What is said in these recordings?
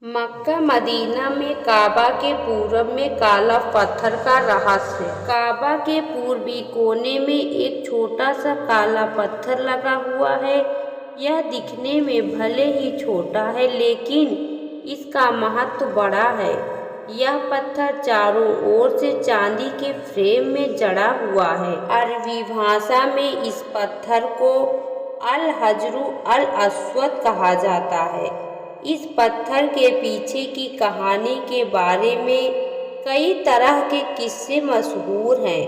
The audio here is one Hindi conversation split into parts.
मक्का मदीना में काबा के पूरब में काला पत्थर का रहस्य। काबा के पूर्वी कोने में एक छोटा सा काला पत्थर लगा हुआ है। यह दिखने में भले ही छोटा है, लेकिन इसका महत्व बड़ा है। यह पत्थर चारों ओर से चांदी के फ्रेम में जड़ा हुआ है। अरबी भाषा में इस पत्थर को अल हजरू अल अस्वद कहा जाता है। इस पत्थर के पीछे की कहानी के बारे में कई तरह के किस्से मशहूर हैं,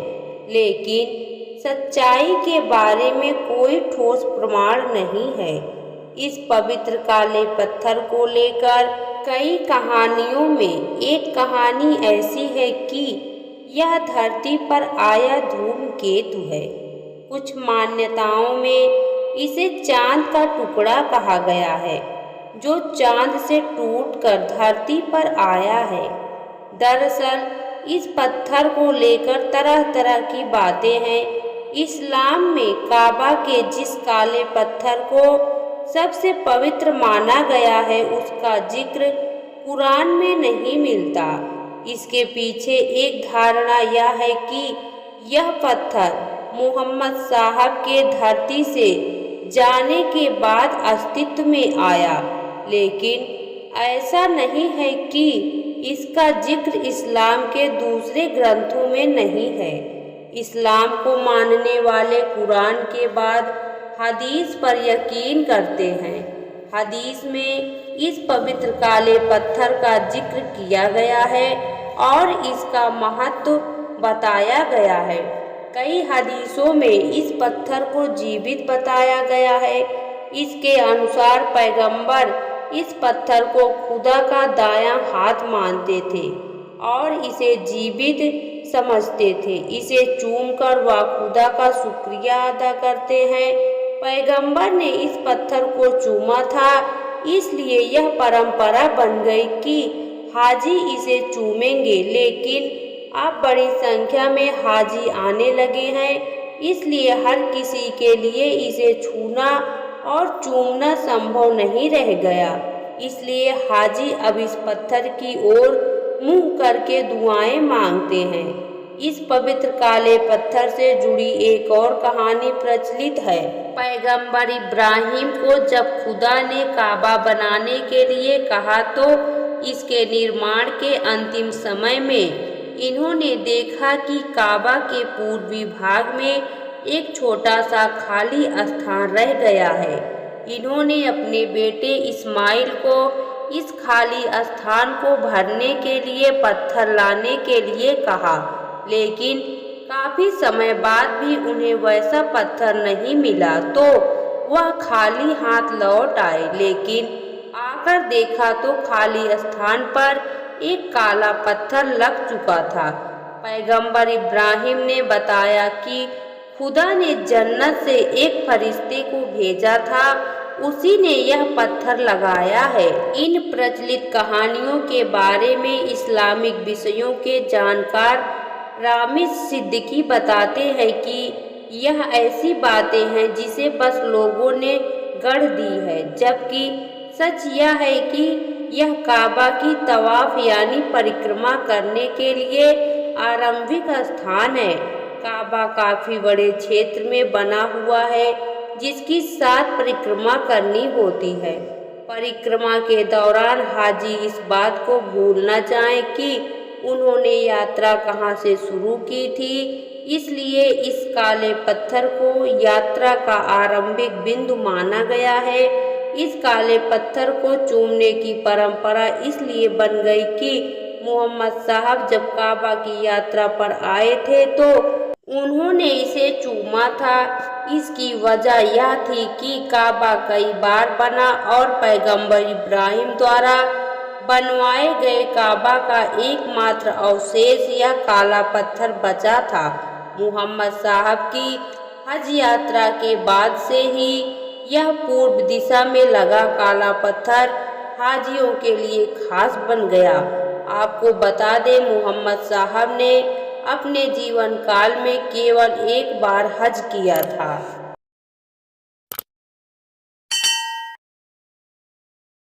लेकिन सच्चाई के बारे में कोई ठोस प्रमाण नहीं है। इस पवित्र काले पत्थर को लेकर कई कहानियों में एक कहानी ऐसी है कि यह धरती पर आया धूमकेतु है। कुछ मान्यताओं में इसे चांद का टुकड़ा कहा गया है, जो चांद से टूटकर धरती पर आया है। दरअसल इस पत्थर को लेकर तरह तरह की बातें हैं। इस्लाम में काबा के जिस काले पत्थर को सबसे पवित्र माना गया है, उसका जिक्र कुरान में नहीं मिलता। इसके पीछे एक धारणा यह है कि यह पत्थर मोहम्मद साहब के धरती से जाने के बाद अस्तित्व में आया, लेकिन ऐसा नहीं है कि इसका जिक्र इस्लाम के दूसरे ग्रंथों में नहीं है। इस्लाम को मानने वाले कुरान के बाद हदीस पर यकीन करते हैं। हदीस में इस पवित्र काले पत्थर का जिक्र किया गया है और इसका महत्व बताया गया है। कई हदीसों में इस पत्थर को जीवित बताया गया है। इसके अनुसार पैगंबर इस पत्थर को खुदा का दायां हाथ मानते थे और इसे जीवित समझते थे। इसे चूमकर वह खुदा का शुक्रिया अदा करते हैं। पैगंबर ने इस पत्थर को चूमा था, इसलिए यह परंपरा बन गई कि हाजी इसे चूमेंगे। लेकिन अब बड़ी संख्या में हाजी आने लगे हैं, इसलिए हर किसी के लिए इसे छूना और चूमना संभव नहीं रह गया। इसलिए हाजी अब इस पत्थर की ओर मुंह करके दुआएं मांगते हैं। इस पवित्र काले पत्थर से जुड़ी एक और कहानी प्रचलित है। पैगंबर इब्राहिम को जब खुदा ने काबा बनाने के लिए कहा, तो इसके निर्माण के अंतिम समय में इन्होंने देखा कि काबा के पूर्वी भाग में एक छोटा सा खाली स्थान रह गया है। इन्होंने अपने बेटे इस्माइल को इस खाली स्थान को भरने के लिए पत्थर लाने के लिए कहा, लेकिन काफी समय बाद भी उन्हें वैसा पत्थर नहीं मिला, तो वह खाली हाथ लौट आए। लेकिन आकर देखा तो खाली स्थान पर एक काला पत्थर लग चुका था। पैगंबर इब्राहिम ने बताया कि खुदा ने जन्नत से एक फरिश्ते को भेजा था, उसी ने यह पत्थर लगाया है। इन प्रचलित कहानियों के बारे में इस्लामिक विषयों के जानकार रामिज सिद्दीकी बताते हैं कि यह ऐसी बातें हैं जिसे बस लोगों ने गढ़ दी है, जबकि सच यह है कि यह काबा की तवाफ यानी परिक्रमा करने के लिए आरंभिक स्थान है। काबा काफी बड़े क्षेत्र में बना हुआ है, जिसकी 7 परिक्रमा करनी होती है। परिक्रमा के दौरान हाजी इस बात को भूल न जाएं कि उन्होंने यात्रा कहाँ से शुरू की थी, इसलिए इस काले पत्थर को यात्रा का आरंभिक बिंदु माना गया है। इस काले पत्थर को चूमने की परंपरा इसलिए बन गई कि मोहम्मद साहब जब काबा की यात्रा पर आए थे, तो उन्होंने इसे चूमा था। इसकी वजह यह थी कि काबा कई बार बना और पैगंबर इब्राहिम द्वारा बनवाए गए काबा का एकमात्र अवशेष यह काला पत्थर बचा था। मोहम्मद साहब की हज यात्रा के बाद से ही यह पूर्व दिशा में लगा काला पत्थर हाजियों के लिए खास बन गया। आपको बता दें, मोहम्मद साहब ने अपने जीवन काल में केवल एक बार हज किया था।